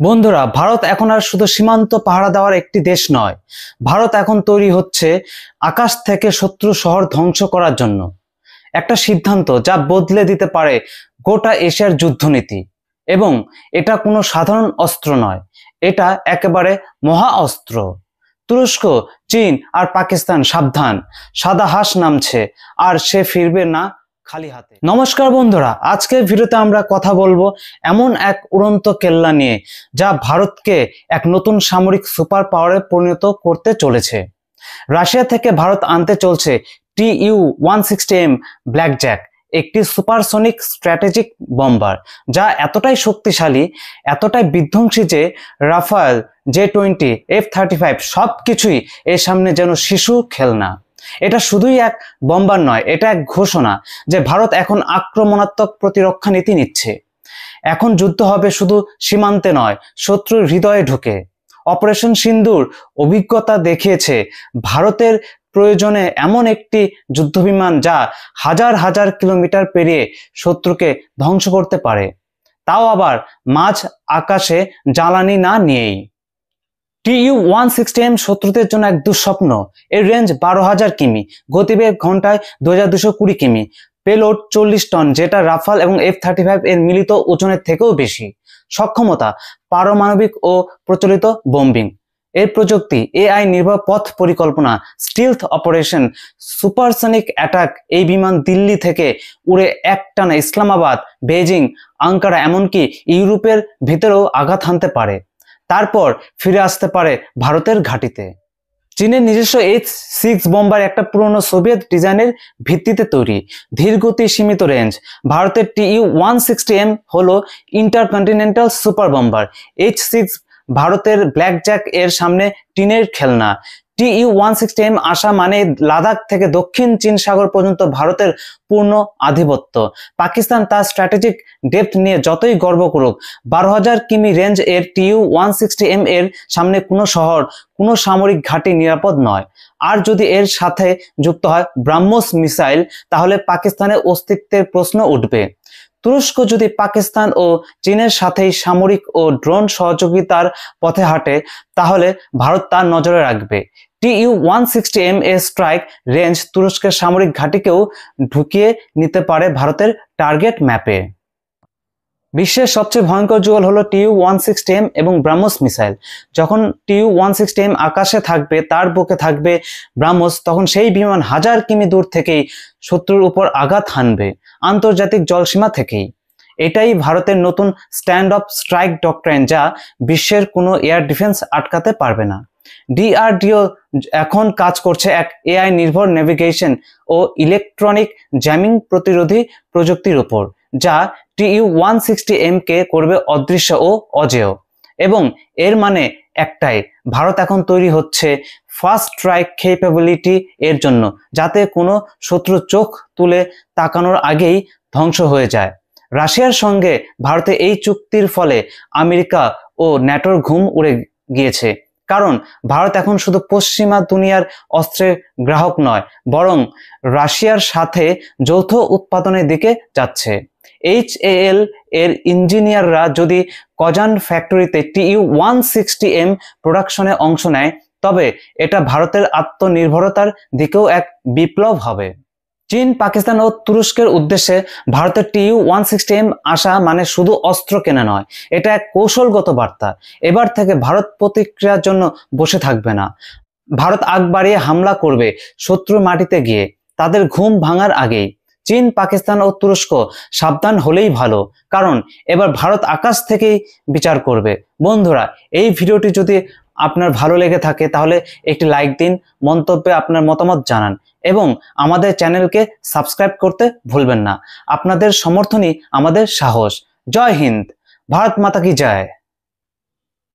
বন্ধুরা, ভারত এখন আর শুধু সীমান্ত পাহারা দেওয়ার একটি দেশ নয়। ভারত এখন তৈরি হচ্ছে আকাশ থেকে শত্রু শহর ধ্বংস করার জন্য একটা সিদ্ধান্ত যা বদলে দিতে পারে গোটা এশিয়ার যুদ্ধনীতি। এবং এটা কোনো সাধারণ অস্ত্র নয়, এটা একেবারে মহা অস্ত্র। তুরস্ক, চীন আর পাকিস্তান সাবধান, সাদা হাঁস নামছে আর সে ফিরবে না খালি হাতে। নমস্কার বন্ধুরা, আজকের ভিডিওতে আমরা কথা বলবো এমন এক উড়ন্ত কেল্লা নিয়ে যা ভারতকে এক নতুন সামরিক সুপার পাওয়ারে পরিণত করতে চলেছে। রাশিয়া থেকে ভারত আনতে চলছে TU-160M ব্ল্যাকজ্যাক, একটি সুপারসনিক স্ট্র্যাটেজিক বম্বার যা এতটাই শক্তিশালী, এতটাই বিধ্বংসী যে রাফায়েল, J-20, F-35 সবকিছুই এর সামনে যেন শিশু খেলনা। এটা শুধুই এক বম্বার নয়, এটা এক ঘোষণা যে ভারত এখন আক্রমণাত্মক প্রতিরক্ষা নীতি নিচ্ছে। এখন যুদ্ধ হবে শুধু সীমান্তে নয়, শত্রুর হৃদয়ে ঢুকে। অপারেশন সিন্দুর অভিজ্ঞতা দেখিয়েছে ভারতের প্রয়োজনে এমন একটি যুদ্ধবিমান যা হাজার হাজার কিলোমিটার পেরিয়ে শত্রুকে ধ্বংস করতে পারে, তাও আবার মাঝ আকাশে জ্বালানি না নিয়েই। TU-160M শত্রুদের জন্য এক দুঃস্বপ্ন। এর রেঞ্জ 12,000 কিমি, গতিবেগ ঘন্টায় 2,220 কিমি, পেলোড 40 টন, যেটা রাফাল এবং F-35 এর মিলিত ওজনের থেকেও বেশি। সক্ষমতা পারমাণবিক ও প্রচলিত বোম্বিং। এর প্রযুক্তি AI নির্ভর পথ পরিকল্পনা, স্টিলথ অপারেশন, সুপারসনিক অ্যাটাক। এই বিমান দিল্লি থেকে উড়ে একটানা ইসলামাবাদ, বেজিং, আঙ্কারা, এমনকি ইউরোপের ভিতরেও আঘাত হানতে পারে, তারপর ফিরে আসতে পারে ভারতের ঘাঁটিতে। চীনের নিজস্ব H-6 বোম্বার একটা পুরনো সোভিয়েত ডিজাইনের ভিত্তিতে তৈরি, ধীরগতি, সীমিত রেঞ্জ। ভারতের TU-160M হলো ইন্টারকন্টিনেন্টাল সুপার বম্বার। H-6 ভারতের ব্ল্যাকজ্যাক এর সামনে টিনের খেলনা। TU-160M আসা মানে লাদাখ থেকে দক্ষিণ চীন সাগর পর্যন্ত ভারতের পূর্ণ আধিপত্য। পাকিস্তান তার স্ট্র্যাটেজিক ডেপথ নিয়ে যতই গর্ব করুক, 12,000 কিমি রেঞ্জ এর TU-160M এর সামনে কোনো শহর, কোনো সামরিক ঘাঁটি নিরাপদ নয়। আর যদি এর সাথে যুক্ত হয় ব্রাহ্মস মিসাইল, তাহলে পাকিস্তানের অস্তিত্বের প্রশ্ন উঠবে। তুরস্ক যদি পাকিস্তান ও চীনের সাথেই সামরিক ও ড্রোন সহযোগিতার পথে হাঁটে, তাহলে ভারত তার নজরে রাখবে। TU-160M এর স্ট্রাইক রেঞ্জ তুরস্কের সামরিক ঘাঁটিকেও ঢুকিয়ে নিতে পারে ভারতের টার্গেট ম্যাপে। বিশ্বের সবচেয়ে ভয়ঙ্কর যুগল হলো TU-160M এবং ব্রাহ্মস মিসাইল। যখন TU-160M আকাশে থাকবে, তার বুকে থাকবে ব্রাহ্মস, তখন সেই বিমান হাজার কিমি দূর থেকেই শত্রুর উপর আঘাত হানবে, আন্তর্জাতিক জলসীমা থেকেই। এটাই ভারতের নতুন স্ট্যান্ড অফ স্ট্রাইক ডক্ট্রাইন, যা বিশ্বের কোনো এয়ার ডিফেন্স আটকাতে পারবে না। DRDO এখন কাজ করছে এক AI নির্ভর নেভিগেশন ও ইলেকট্রনিক জ্যামিং প্রতিরোধী প্রযুক্তির উপর, যা TU-160M কে করবে অদৃশ্য ও অজেয়। এবং এর মানে একটাই, ভারত এখন তৈরি হচ্ছে ফার্স্ট স্ট্রাইক ক্যাপাবিলিটি এর জন্য, যাতে কোনো শত্রু চোখ তুলে তাকানোর আগেই ধ্বংস হয়ে যায়। রাশিয়ার সঙ্গে ভারতের এই চুক্তির ফলে আমেরিকা ও ন্যাটোর ঘুম উড়ে গিয়েছে, কারণ ভারত এখন শুধু পশ্চিমা দুনিয়ার অস্ত্রের গ্রাহক নয়, বরং রাশিয়ার সাথে যৌথ উৎপাদনের দিকে যাচ্ছে। HAL এর ইঞ্জিনিয়াররা যদি কজান ফ্যাক্টরিতে TU-160M প্রোডাকশনে অংশ নেয়, তবে এটা ভারতের আত্মনির্ভরতার দিকেও এক বিপ্লব হবে। চীন, পাকিস্তান ও তুরস্কের উদ্দেশ্যে ভারতের TU-160M আসা মানে শুধু অস্ত্র কেনা নয়, এটা এক কৌশলগত বার্তা। এবার থেকে ভারত প্রতিক্রিয়ার জন্য বসে থাকবে না। ভারত আগ বাড়িয়ে হামলা করবে শত্রু মাটিতে গিয়ে, তাদের ঘুম ভাঙার আগেই। চীন, পাকিস্তান ও তুরস্ক সাবধান হলেই ভালো, কারণ এবার ভারত আকাশ থেকেই বিচার করবে। বন্ধুরা, এই ভিডিওটি যদি আপনার ভালো লেগে থাকে তাহলে একটি লাইক দিন, মন্তব্যে আপনার মতামত জানান এবং আমাদের চ্যানেলকে সাবস্ক্রাইব করতে ভুলবেন না। আপনাদের সমর্থনই আমাদের সাহস। জয় হিন্দ, ভারত মাতা কি জয়।